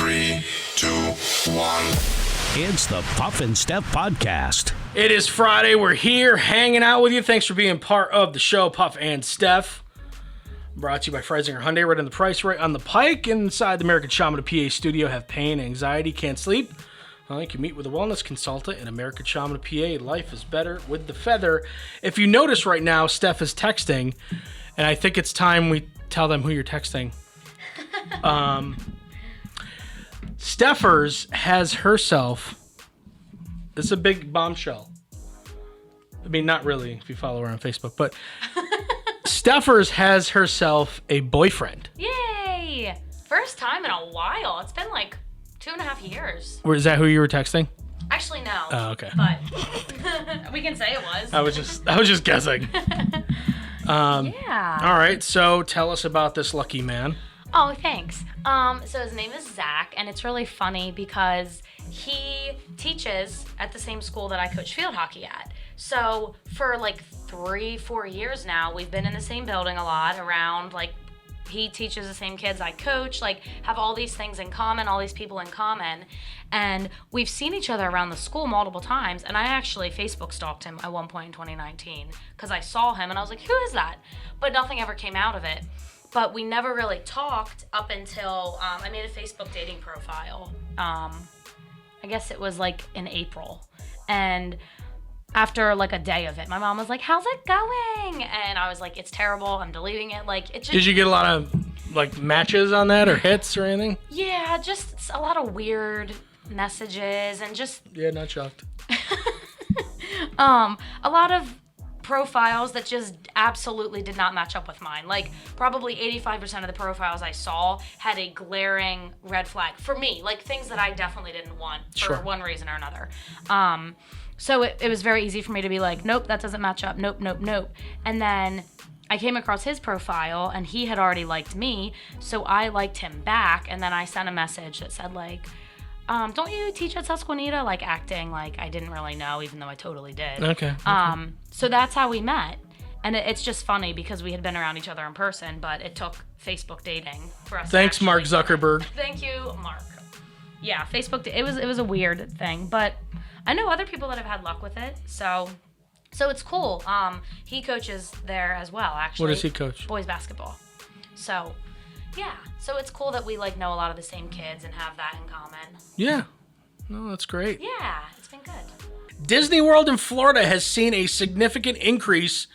3, 2, 1. It's the Puff and Steph podcast. It is Friday. We're here hanging out with you. Thanks for being part of the show, Puff and Steph. Brought to you by Freisinger Hyundai. Right on the price, right on the pike. Inside the American Shaman PA studio. Have pain, anxiety, can't sleep? Well, you can meet with a wellness consultant in American Shaman PA. Life is better with the feather. If you notice right now, Steph is texting, and I think it's time we tell them who you're texting. Steffers has herself, this is a big bombshell. I mean, not really if you follow her on Facebook, but Steffers has herself a boyfriend. Yay! First time in a while. It's been like 2.5 years. Is that who you were texting? Actually, no. Oh, okay. But we can say it was. I was just guessing. Yeah. All right, so tell us about this lucky man. Oh, thanks. So his name is Zach, and it's really funny because he teaches at the same school that I coach field hockey at. So for like 3-4 years now, we've been in the same building a lot around, like, he teaches the same kids I coach, like, have all these things in common, all these people in common. And we've seen each other around the school multiple times. And I actually Facebook stalked him at one point in 2019 because I saw him and I was like, who is that? But nothing ever came out of it. But we never really talked up until I made a Facebook dating profile. I guess it was like in April. And after like a day of it, my mom was like, how's it going? And I was like, it's terrible. I'm deleting it. Like, it just... Did you get a lot of like matches on that or hits or anything? Yeah, just a lot of weird messages and just... Yeah, not shocked. A lot of profiles that just absolutely did not match up with mine. Like, probably 85% of the profiles I saw had a glaring red flag for me, like things that I definitely didn't want for one reason or another. So it was very easy for me to be like, nope, that doesn't match up. Nope, nope, nope. And then I came across his profile and he had already liked me, so I liked him back. And then I sent a message that said like, don't you teach at Susquehanna? Like, acting like I didn't really know, even though I totally did. Okay. So that's how we met. And it's just funny because we had been around each other in person, but it took Facebook dating for us. Thanks, Mark Zuckerberg. Thank you, Mark. Yeah, Facebook, it was a weird thing, but I know other people that have had luck with it, so it's cool. He coaches there as well, actually. What does he coach? Boys basketball. So, yeah. So it's cool that we like know a lot of the same kids and have that in common. Yeah. No, that's great. Yeah, it's been good. Disney World in Florida has seen a significant increase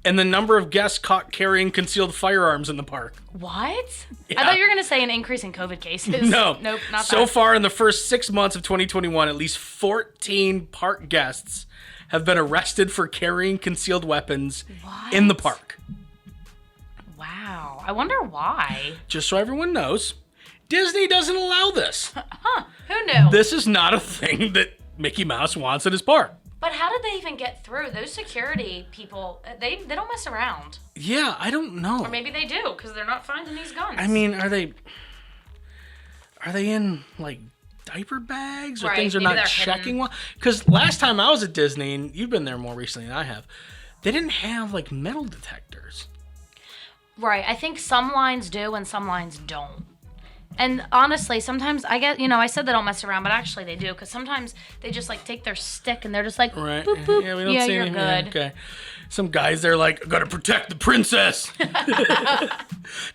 in the number of guests caught carrying concealed firearms in the park. What? Yeah. I thought you were going to say an increase in COVID cases. No. Nope, not so that. far in the first 6 months of 2021, at least 14 park guests have been arrested for carrying concealed weapons in the park. Wow. I wonder why. Just so everyone knows, Disney doesn't allow this. Huh. Who knew? This is not a thing that Mickey Mouse wants in his park. But how did they even get through? Those security people, they don't mess around. Yeah, I don't know. Or maybe they do, because they're not finding these guns. I mean, are they in, like, diaper bags? Or right, things are maybe not checking well? Because last time I was at Disney, and you've been there more recently than I have, they didn't have, like, metal detectors. Right. I think some lines do and some lines don't. And honestly, sometimes I get, I said they don't mess around, but actually they do, because sometimes they just like take their stick and they're just like, right. boop, boop. Yeah, we don't see you're any, good. Okay. Some guys, they're like, I gotta protect the princess.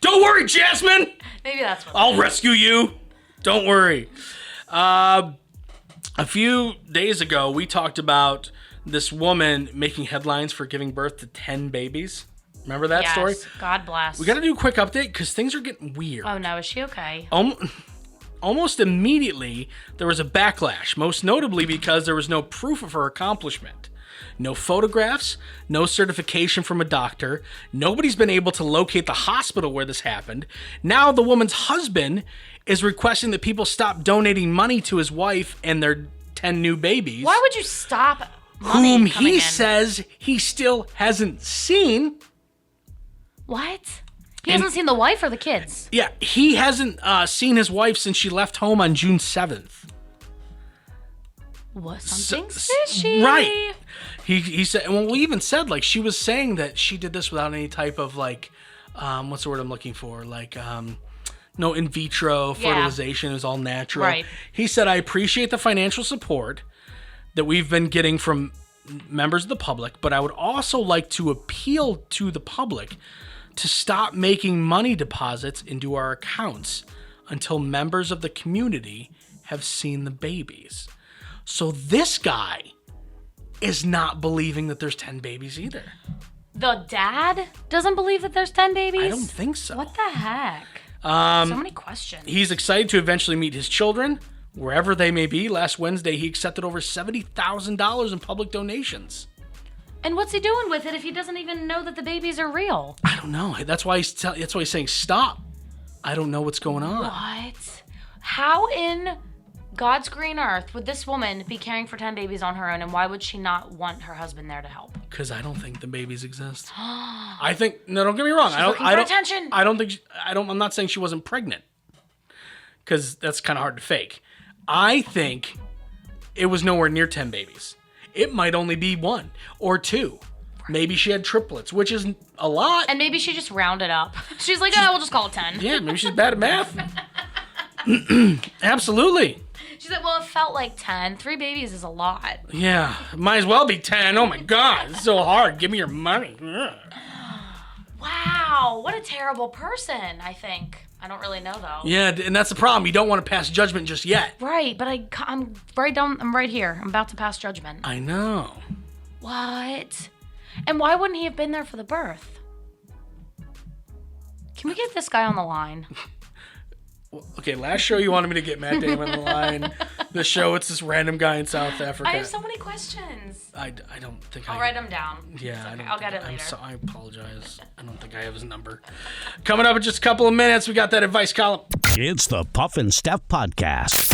Don't worry, Jasmine. Maybe that's what. I'll rescue you. Don't worry. A few days ago, we talked about this woman making headlines for giving birth to 10 babies. Remember that story? God bless. We got to do a quick update because things are getting weird. Oh, no. Is she okay? Almost immediately, there was a backlash, most notably because there was no proof of her accomplishment. No photographs, no certification from a doctor. Nobody's been able to locate the hospital where this happened. Now the woman's husband is requesting that people stop donating money to his wife and their 10 new babies. Why would you stop money whom coming he in? says he still hasn't seen. What? He hasn't seen the wife or the kids? Yeah, he hasn't seen his wife since she left home on June 7th. What? Something's fishy. Right. He said, well, we even said, like, she was saying that she did this without any type of, like, what's the word I'm looking for? Like, No in vitro fertilization. It was all natural. Right. He said, I appreciate the financial support that we've been getting from members of the public, but I would also like to appeal to the public to stop making money deposits into our accounts until members of the community have seen the babies. So this guy is not believing that there's 10 babies either. The dad doesn't believe that there's 10 babies? I don't think so. What the heck? So many questions. He's excited to eventually meet his children, wherever they may be. Last Wednesday, he accepted over $70,000 in public donations. And what's he doing with it if he doesn't even know that the babies are real? I don't know. That's why he's saying, stop. I don't know what's going on. What? How in God's green earth would this woman be caring for 10 babies on her own, and why would she not want her husband there to help? Because I don't think the babies exist. I think, no, don't get me wrong. She's looking for attention. I'm not saying she wasn't pregnant, because that's kind of hard to fake. I think it was nowhere near 10 babies. It might only be 1 or 2. Maybe she had triplets, which is a lot. And maybe she just rounded up. She's like, oh, we'll just call it 10. Yeah, maybe she's bad at math. Absolutely. She's like, well, it felt like 10. 3 babies is a lot. Yeah, might as well be 10. Oh my God, it's so hard. Give me your money. Wow, what a terrible person, I think. I don't really know, though. Yeah, and that's the problem. You don't want to pass judgment just yet. Right, but I'm right here. I'm about to pass judgment. I know. What? And why wouldn't he have been there for the birth? Can we get this guy on the line? Okay, last show you wanted me to get Matt Damon on the line. This show, it's this random guy in South Africa. I have so many questions. I don't think I'll write them down. Yeah, I'll get it later. I apologize. I don't think I have his number. Coming up in just a couple of minutes, we got that advice column. It's the Puff and Steph Podcast.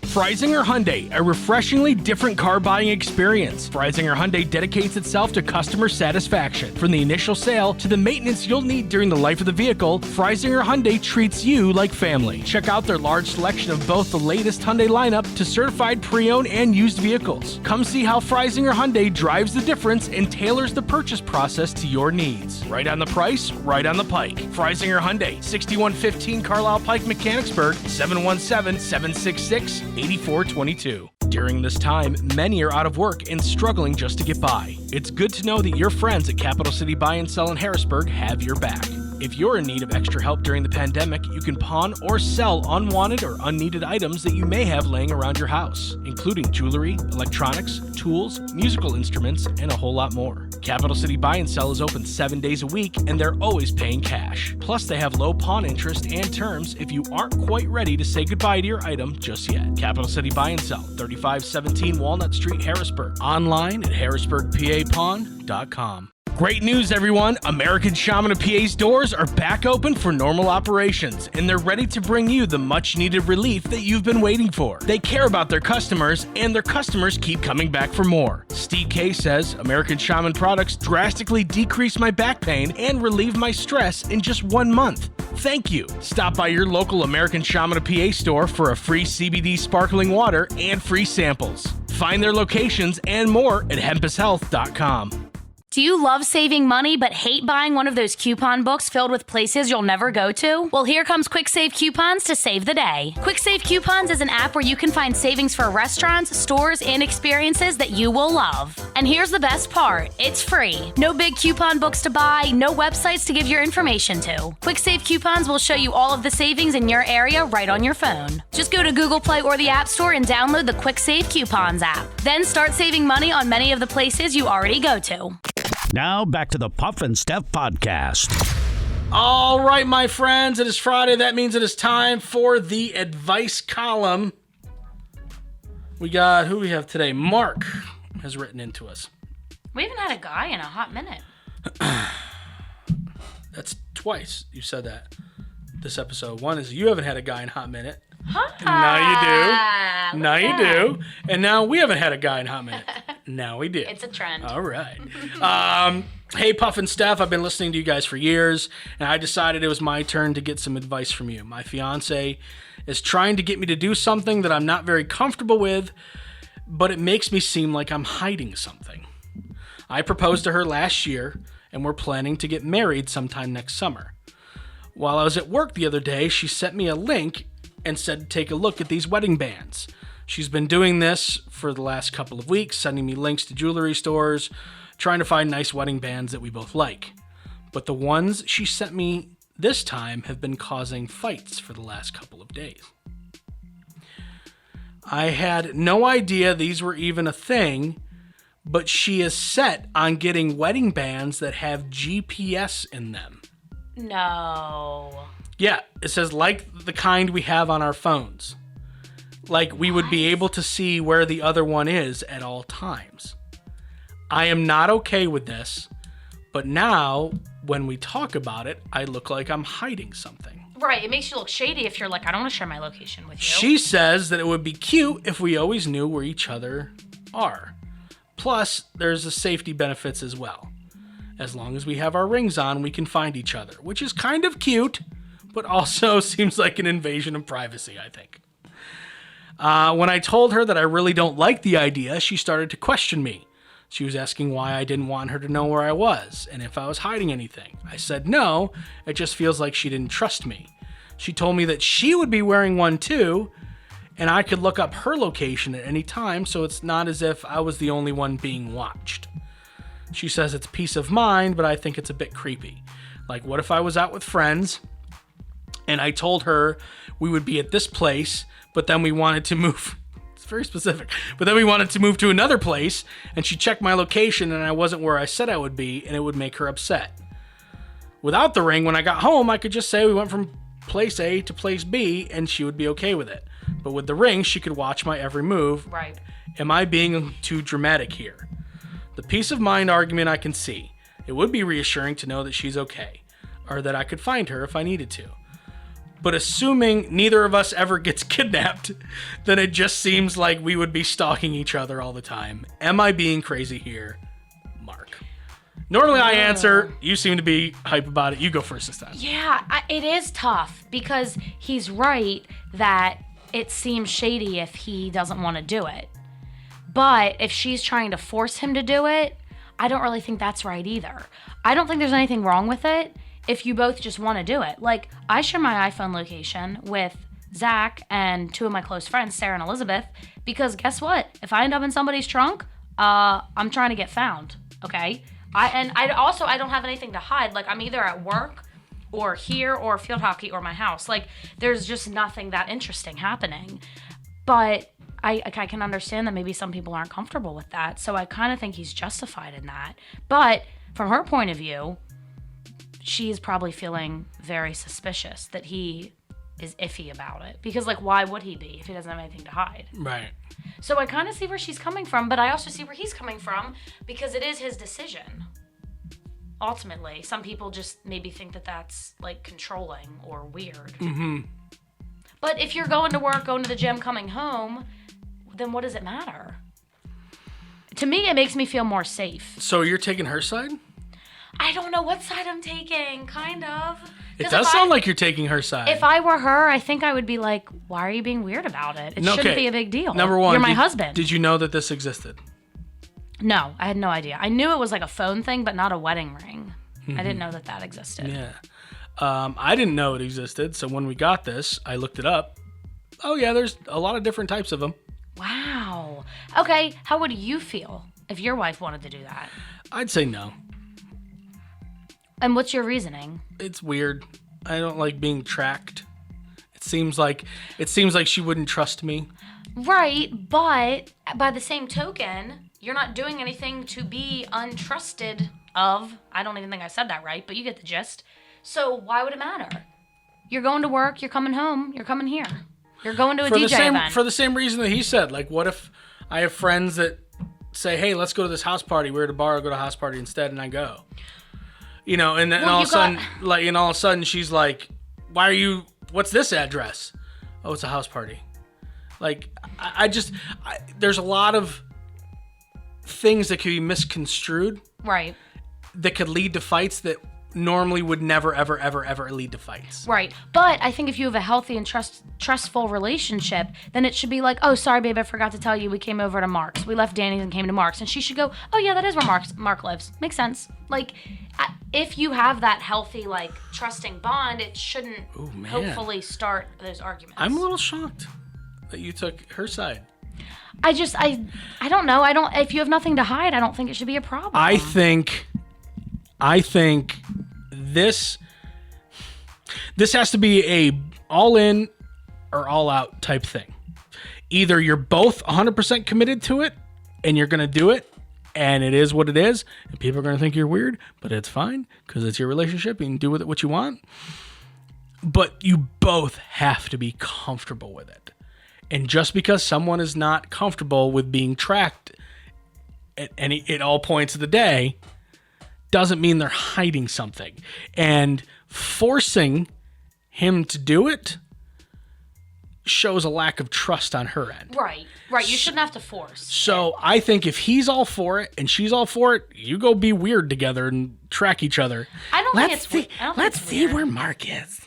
Freisinger Hyundai, a refreshingly different car buying experience. Freisinger Hyundai dedicates itself to customer satisfaction. From the initial sale to the maintenance you'll need during the life of the vehicle, Freisinger Hyundai treats you like family. Check out their large selection of both the latest Hyundai lineup to certified pre-owned and used vehicles. Come see how Freisinger Hyundai drives the difference and tailors the purchase process to your needs. Right on the price, right on the pike. Freisinger Hyundai, 6115 Carlisle Pike, Mechanicsburg, 717-766-8422. During this time, many are out of work and struggling just to get by. It's good to know that your friends at Capital City Buy and Sell in Harrisburg have your back. If you're in need of extra help during the pandemic, you can pawn or sell unwanted or unneeded items that you may have laying around your house, including jewelry, electronics, tools, musical instruments, and a whole lot more. Capital City Buy and Sell is open 7 days a week, and they're always paying cash. Plus, they have low pawn interest and terms if you aren't quite ready to say goodbye to your item just yet. Capital City Buy and Sell, 3517 Walnut Street, Harrisburg. Online at harrisburgpapawn.com. Great news, everyone! American Shaman of PA's doors are back open for normal operations, and they're ready to bring you the much-needed relief that you've been waiting for. They care about their customers, and their customers keep coming back for more. Steve K says, American Shaman products drastically decrease my back pain and relieve my stress in just 1 month. Thank you. Stop by your local American Shaman of PA store for a free CBD sparkling water and free samples. Find their locations and more at hempushealth.com. Do you love saving money but hate buying one of those coupon books filled with places you'll never go to? Well, here comes Quick Save Coupons to save the day. Quick Save Coupons is an app where you can find savings for restaurants, stores, and experiences that you will love. And here's the best part. It's free. No big coupon books to buy, no websites to give your information to. Quick Save Coupons will show you all of the savings in your area right on your phone. Just go to Google Play or the App Store and download the Quick Save Coupons app. Then start saving money on many of the places you already go to. Now back to the Puff and Steph Podcast. All right, my friends, it is Friday. That means it is time for the advice column. We got, who we have today? Mark has written into us. We haven't had a guy in a hot minute. That's twice you said that this episode. One is you haven't had a guy in a hot minute. Huh? Now you do. And now we haven't had a guy in a hot minute. Now we do. It's a trend. All right. Hey, Puff and Steph, I've been listening to you guys for years, and I decided it was my turn to get some advice from you. My fiance is trying to get me to do something that I'm not very comfortable with, but it makes me seem like I'm hiding something. I proposed to her last year, and we're planning to get married sometime next summer. While I was at work the other day, she sent me a link and said to take a look at these wedding bands. She's been doing this for the last couple of weeks, sending me links to jewelry stores, trying to find nice wedding bands that we both like. But the ones she sent me this time have been causing fights for the last couple of days. I had no idea these were even a thing, but she is set on getting wedding bands that have GPS in them. No. Yeah, it says like the kind we have on our phones. Like we would be able to see where the other one is at all times. I am not okay with this, but now when we talk about it, I look like I'm hiding something. Right, it makes you look shady if you're like, I don't want to share my location with you. She says that it would be cute if we always knew where each other are. Plus, there's the safety benefits as well. As long as we have our rings on, we can find each other, which is kind of cute, but also seems like an invasion of privacy, I think. When I told her that I really don't like the idea, she started to question me. She was asking why I didn't want her to know where I was and if I was hiding anything. I said no, it just feels like she didn't trust me. She told me that she would be wearing one too, and I could look up her location at any time, so it's not as if I was the only one being watched. She says it's peace of mind, but I think it's a bit creepy. Like, what if I was out with friends and I told her we would be at this place, but then we wanted to move... It's very specific. But then we wanted to move to another place, and she checked my location, and I wasn't where I said I would be, and it would make her upset. Without the ring, when I got home, I could just say we went from place A to place B, and she would be okay with it. But with the ring, she could watch my every move. Right. Am I being too dramatic here? The peace of mind argument I can see. It would be reassuring to know that she's okay, or that I could find her if I needed to. But assuming neither of us ever gets kidnapped, then it just seems like we would be stalking each other all the time. Am I being crazy here? Mark. Normally I answer. You seem to be hype about it. You go first this time. Yeah, it is tough because he's right that it seems shady if he doesn't want to do it. But if she's trying to force him to do it, I don't really think that's right either. I don't think there's anything wrong with it if you both just want to do it. Like, I share my iPhone location with Zach and two of my close friends, Sarah and Elizabeth, because guess what? If I end up in somebody's trunk, I'm trying to get found, okay? I don't have anything to hide. Like, I'm either at work or here or field hockey or my house. Like, there's just nothing that interesting happening. But I can understand that maybe some people aren't comfortable with that. So I kind of think he's justified in that. But from her point of view, she's probably feeling very suspicious that he is iffy about it. Because, like, why would he be if he doesn't have anything to hide? Right. So I kind of see where she's coming from, but I also see where he's coming from because it is his decision. Ultimately, some people just maybe think that that's, like, controlling or weird. Mm-hmm. But if you're going to work, going to the gym, coming home, then what does it matter? To me, it makes me feel more safe. So you're taking her side? I don't know what side I'm taking, kind of. It does sound like you're taking her side. If I were her, I think I would be like, why are you being weird about it? It shouldn't be a big deal. Number one, you're my husband. Did you know that this existed? No, I had no idea. I knew it was like a phone thing, but not a wedding ring. I didn't know that existed. Yeah. I didn't know it existed, so when we got this, I looked it up. Oh, yeah, there's a lot of different types of them. Wow. Okay, how would you feel if your wife wanted to do that? I'd say no. And what's your reasoning? It's weird. I don't like being tracked. It seems like she wouldn't trust me. Right, but by the same token, you're not doing anything to be untrusted of. I don't even think I said that right, but you get the gist. So why would it matter? You're going to work, you're coming home, you're coming here. You're going to a DJ event. For the same reason that he said. Like, what if I have friends that say, hey, let's go to this house party. We're at a bar, I'll go to a house party instead, and I go. You know, and then all of a sudden she's like, what's this address? Oh, it's a house party. Like, there's a lot of things that could be misconstrued. Right. That could lead to fights that normally would never, ever, ever, ever lead to fights. Right. But I think if you have a healthy and trustful relationship, then it should be like, oh, sorry, babe, I forgot to tell you we came over to Mark's. We left Danny's and came to Mark's. And she should go, oh, yeah, that is where Mark lives. Makes sense. Like, if you have that healthy, like, trusting bond, it shouldn't hopefully start those arguments. I'm a little shocked that you took her side. I don't know. If you have nothing to hide, I don't think it should be a problem. I think this has to be a all in or all out type thing. Either you're both 100% committed to it and you're going to do it and it is what it is and people are going to think you're weird, but it's fine because it's your relationship. You can do with it what you want. But you both have to be comfortable with it. And just because someone is not comfortable with being tracked at all points of the day doesn't mean they're hiding something. And forcing him to do it shows a lack of trust on her end. Right. You shouldn't have to force. So I think if he's all for it and she's all for it, you go be weird together and track each other. I don't think it's weird. Let's see where Mark is.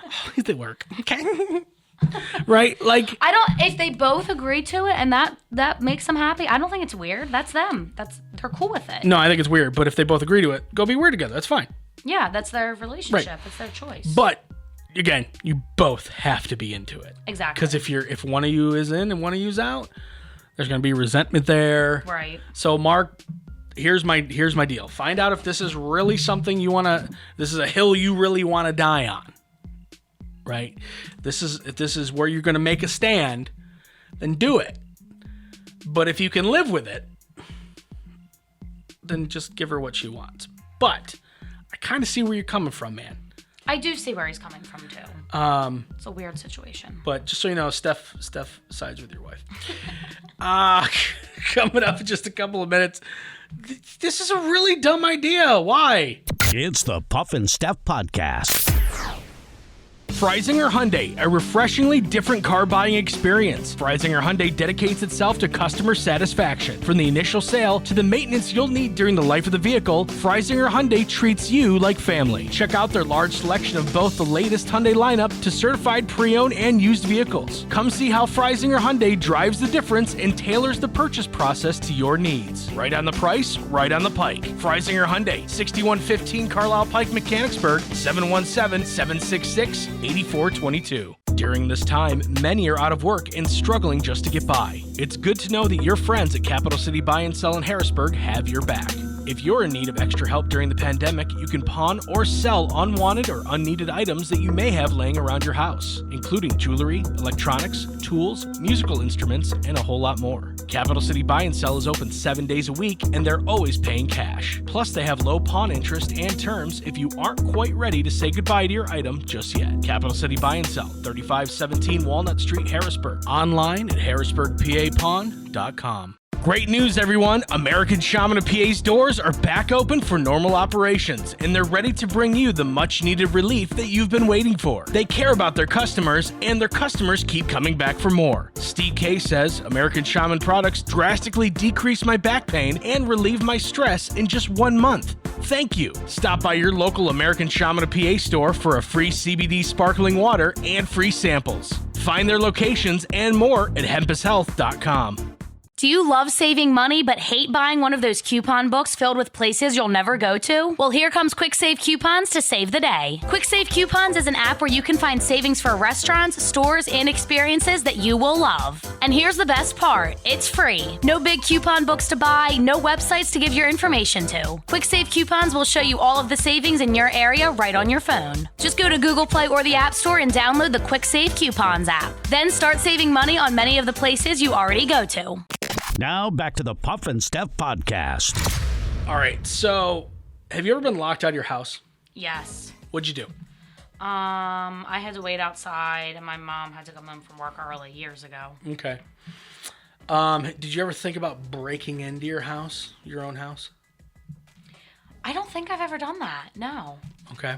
Oh, they work. Okay. Right? Like, if they both agree to it and that makes them happy, I don't think it's weird. That's them. They're cool with it. No, I think it's weird, but if they both agree to it, go be weird together. That's fine. Yeah, that's their relationship. Right. It's their choice. But again, you both have to be into it. Exactly. Because if one of you is in and one of you's out, there's going to be resentment there. Right. So Mark, here's my deal. Find out if this is really something this is a hill you really want to die on. Right? If this is where you're going to make a stand, then do it. But if you can live with it, then just give her what she wants. But I kind of see where you're coming from, man. I do see where he's coming from too. It's a weird situation. But just so you know, Steph sides with your wife. Coming up in just a couple of minutes. This is a really dumb idea. Why? It's the Puff and Steph Podcast. Freisinger Hyundai, a refreshingly different car buying experience. Freisinger Hyundai dedicates itself to customer satisfaction. From the initial sale to the maintenance you'll need during the life of the vehicle, Freisinger Hyundai treats you like family. Check out their large selection of both the latest Hyundai lineup to certified pre-owned and used vehicles. Come see how Freisinger Hyundai drives the difference and tailors the purchase process to your needs. Right on the price, right on the pike. Freisinger Hyundai, 6115 Carlisle Pike, Mechanicsburg, 717-766-8422. During this time, many are out of work and struggling just to get by. It's good to know that your friends at Capital City Buy and Sell in Harrisburg have your back. If you're in need of extra help during the pandemic, you can pawn or sell unwanted or unneeded items that you may have laying around your house, including jewelry, electronics, tools, musical instruments, and a whole lot more. Capital City Buy and Sell is open 7 days a week, and they're always paying cash. Plus, they have low pawn interest and terms if you aren't quite ready to say goodbye to your item just yet. Capital City Buy and Sell, 3517 Walnut Street, Harrisburg. Online at harrisburgpapawn.com. Great news, everyone! American Shaman of PA's doors are back open for normal operations, and they're ready to bring you the much-needed relief that you've been waiting for. They care about their customers, and their customers keep coming back for more. Steve K says, American Shaman products drastically decrease my back pain and relieve my stress in just 1 month. Thank you! Stop by your local American Shaman of PA store for a free CBD sparkling water and free samples. Find their locations and more at hempushealth.com. Do you love saving money but hate buying one of those coupon books filled with places you'll never go to? Well, here comes Quick Save Coupons to save the day. Quick Save Coupons is an app where you can find savings for restaurants, stores, and experiences that you will love. And here's the best part. It's free. No big coupon books to buy, no websites to give your information to. Quick Save Coupons will show you all of the savings in your area right on your phone. Just go to Google Play or the App Store and download the Quick Save Coupons app. Then start saving money on many of the places you already go to. Now back to the Puff and Steph Podcast. All right, so have you ever been locked out of your house? Yes. What'd you do? I had to wait outside, and my mom had to come in from work early years ago. Okay. Did you ever think about breaking into your house, your own house? I don't think I've ever done that, no. Okay.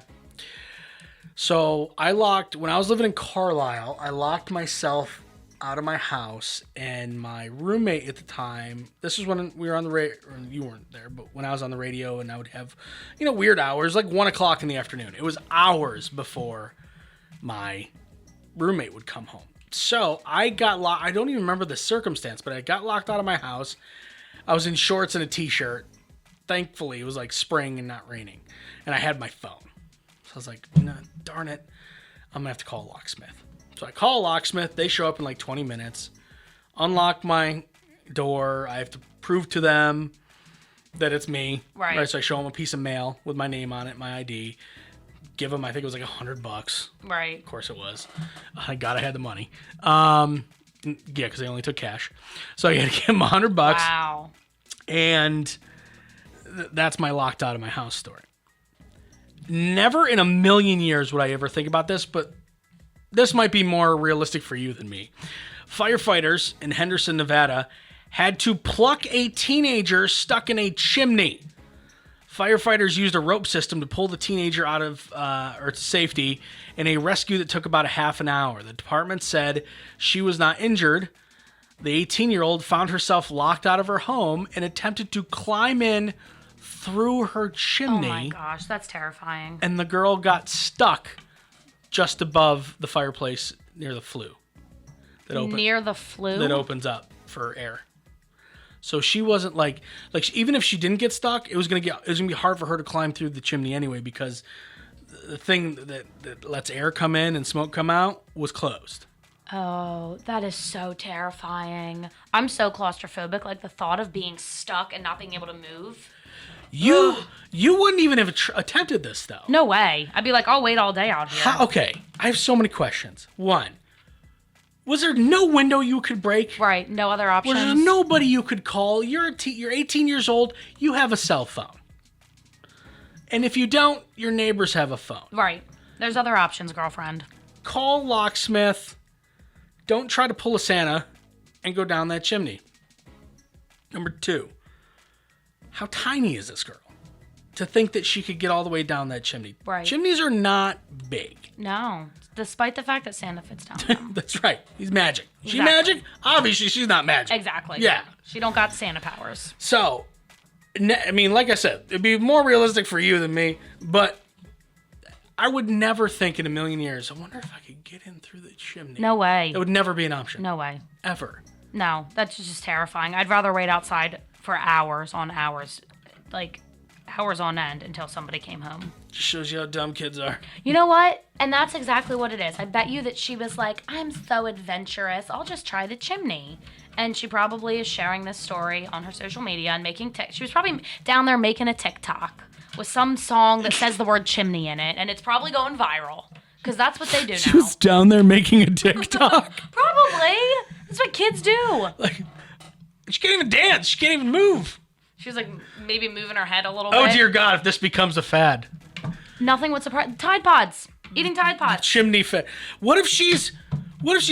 So when I was living in Carlisle, I locked myself out of my house, and my roommate at the time, this was when we were on the radio, you weren't there, but when I was on the radio, and I would have, weird hours, like 1 o'clock in the afternoon. It was hours before my roommate would come home. So I got locked. I don't even remember the circumstance, but I got locked out of my house. I was in shorts and a t-shirt. Thankfully, it was like spring and not raining, and I had my phone. So I was like, no, darn it, I'm gonna have to call a locksmith. So I call a locksmith. They show up in like 20 minutes, unlock my door. I have to prove to them that it's me. Right. So I show them a piece of mail with my name on it, my ID. Give them, I think it was like $100. Right. Of course it was. Thank God I had the money. Yeah, because they only took cash. So I had to give them $100. Wow. And that's my locked out of my house story. Never in a million years would I ever think about this, but this might be more realistic for you than me. Firefighters in Henderson, Nevada, had to pluck a teenager stuck in a chimney. Firefighters used a rope system to pull the teenager out of to safety in a rescue that took about a half an hour. The department said she was not injured. The 18-year-old found herself locked out of her home and attempted to climb in through her chimney. Oh my gosh, that's terrifying. And the girl got stuck just above the fireplace near the flue. Near the flue? That opens up for air. So she wasn't like even if she didn't get stuck, it was gonna be hard for her to climb through the chimney anyway, because the thing that lets air come in and smoke come out was closed. Oh, that is so terrifying. I'm so claustrophobic. Like the thought of being stuck and not being able to move. You wouldn't even have attempted this though. No way. I'd be like, I'll wait all day out here. Okay, I have so many questions. One, was there no window you could break? Right. No other options. Was there nobody you could call? You're 18 years old. You have a cell phone. And if you don't, your neighbors have a phone. Right. There's other options, girlfriend. Call locksmith. Don't try to pull a Santa and go down that chimney. Number 2, how tiny is this girl to think that she could get all the way down that chimney? Right. Chimneys are not big. No. Despite the fact that Santa fits down them. That's right. He's magic. She Exactly. magic? Obviously, she's not magic. Exactly. Yeah. She don't got Santa powers. So, I mean, like I said, it'd be more realistic for you than me, but I would never think in a million years, I wonder if I could get in through the chimney. No way. It would never be an option. No way. Ever. No, that's just terrifying. I'd rather wait outside for hours on hours, like hours on end until somebody came home. Just shows you how dumb kids are. You know what? And that's exactly what it is. I bet you that she was like, I'm so adventurous. I'll just try the chimney. And she probably is sharing this story on her social media and making she was probably down there making a TikTok with some song that says the word chimney in it. And it's probably going viral because that's what they do now. She was down there making a TikTok. Probably. That's what kids do. Like, she can't even dance. She can't even move. She was like maybe moving her head a little bit. Oh, dear God, if this becomes a fad. Nothing would surprise. Tide Pods. Eating Tide Pods. Chimney fad. What if she's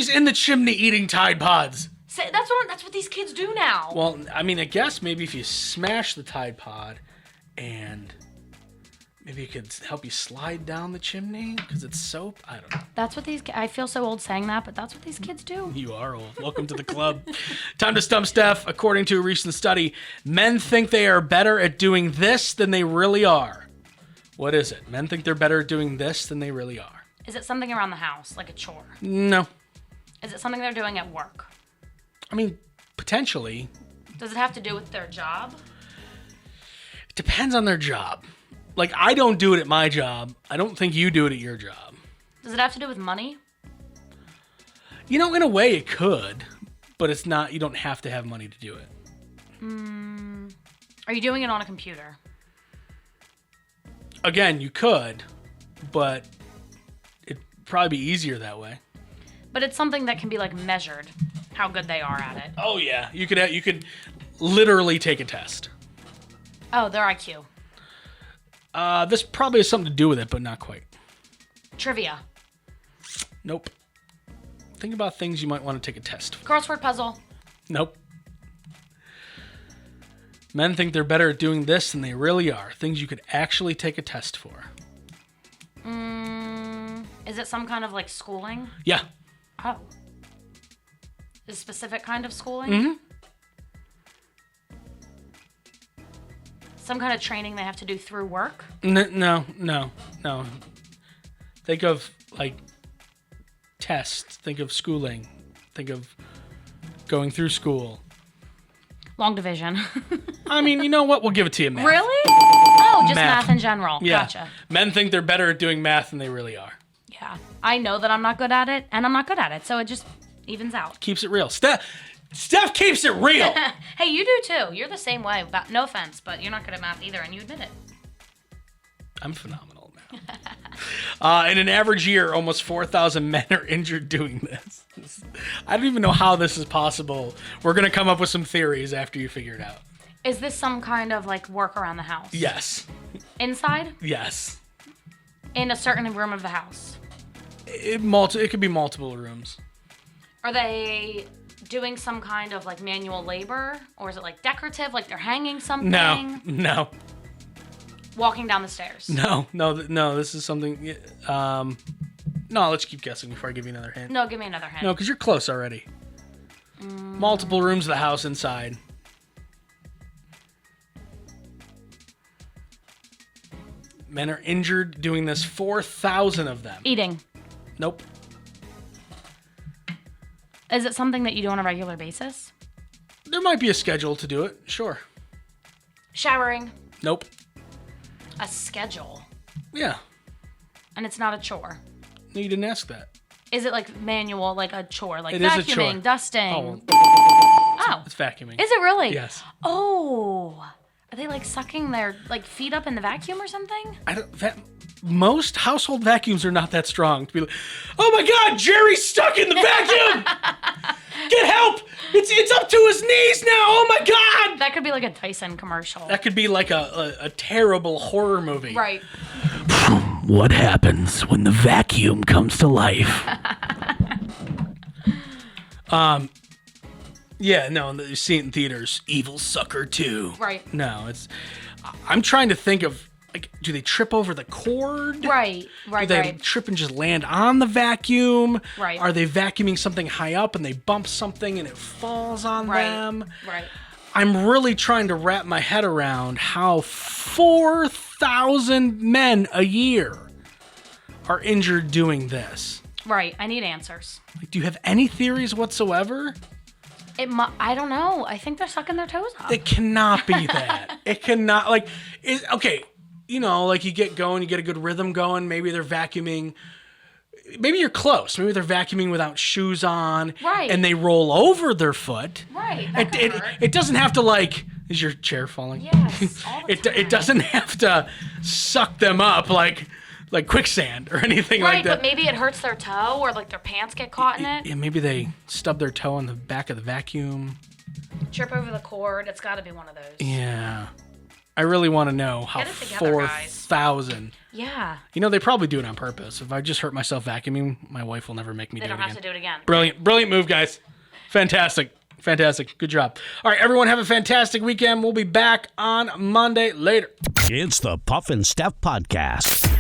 in the chimney eating Tide Pods? That's what these kids do now. Well, I mean, I guess maybe if you smash the Tide Pod and maybe it could help you slide down the chimney because it's soap. I don't know. That's what I feel so old saying that, but that's what these kids do. You are old. Welcome to the club. Time to stump Steph. According to a recent study, men think they are better at doing this than they really are. What is it? Men think they're better at doing this than they really are. Is it something around the house, like a chore? No. Is it something they're doing at work? I mean, potentially. Does it have to do with their job? It depends on their job. Like, I don't do it at my job. I don't think you do it at your job. Does it have to do with money? You know, in a way it could, but it's not, you don't have to have money to do it. Are you doing it on a computer? Again, you could, but it'd probably be easier that way. But it's something that can be like measured, how good they are at it. Oh yeah, you could literally take a test. Oh, their IQ. This probably has something to do with it, but not quite. Trivia. Nope. Think about things you might want to take a test for. Crossword puzzle. Nope. Men think they're better at doing this than they really are. Things you could actually take a test for. Is it some kind of like schooling? Yeah. Oh. A specific kind of schooling? Mm-hmm. Some kind of training they have to do through work? No. Think of, like, tests. Think of schooling. Think of going through school. Long division. I mean, you know what? We'll give it to you, math. Really? Oh, just math in general. Yeah. Gotcha. Men think they're better at doing math than they really are. Yeah. I know that I'm not good at it, and I'm not good at it, so it just evens out. Keeps it real. Steph keeps it real. Hey, you do too. You're the same way. No offense, but you're not good at math either, and you admit it. I'm phenomenal now. In an average year, almost 4,000 men are injured doing this. I don't even know how this is possible. We're going to come up with some theories after you figure it out. Is this some kind of, like, work around the house? Yes. Inside? Yes. In a certain room of the house? It could be multiple rooms. Are they doing some kind of, like, manual labor? Or is it, like, decorative? Like they're hanging something? No. Walking down the stairs? No. This is something... No, let's keep guessing before I give you another hint. No, give me another hint. No, because you're close already. Multiple rooms of the house inside. Men are injured doing this. 4,000 of them. Eating? Nope. Is it something that you do on a regular basis? There might be a schedule to do it. Sure. Showering? Nope. A schedule? Yeah. And it's not a chore? No, you didn't ask that. Is it like manual, like a chore? Like It is a vacuuming, chore. dusting? Oh. It's vacuuming. Is it really? Yes. Oh. Are they like sucking their like feet up in the vacuum or something? Most household vacuums are not that strong to be like, oh my God, Jerry's stuck in the vacuum! Get help! It's up to his knees now! Oh my God! That could be like a Dyson commercial. That could be like a terrible horror movie. Right. What happens when the vacuum comes to life? Yeah, no, you see it in theaters. Evil Sucker 2. Right. No, I'm trying to think of, like, do they trip over the cord? Right. Do they trip and just land on the vacuum? Right. Are they vacuuming something high up and they bump something and it falls on them? Right. I'm really trying to wrap my head around how 4,000 men a year are injured doing this. Right. I need answers. Like, do you have any theories whatsoever? I don't know. I think they're sucking their toes off. It cannot be that. It cannot, like, okay, you know, like you get going, you get a good rhythm going, maybe they're vacuuming, maybe you're close, maybe they're vacuuming without shoes on, right? And they roll over their foot. Right. It doesn't have to, like, is your chair falling? Yes, all the time. It doesn't have to suck them up like quicksand or anything like that. Right, but maybe it hurts their toe or like their pants get caught in it. Yeah, maybe they stub their toe on the back of the vacuum. Trip over the cord. It's got to be one of those. Yeah. I really want to know how Get it together, 4,000. Yeah. You know, they probably do it on purpose. If I just hurt myself vacuuming, my wife will never make me do it again. They don't have to do it again. Brilliant move, guys. Fantastic. Good job. All right, everyone, have a fantastic weekend. We'll be back on Monday. Later. It's the Puff and Steph Podcast.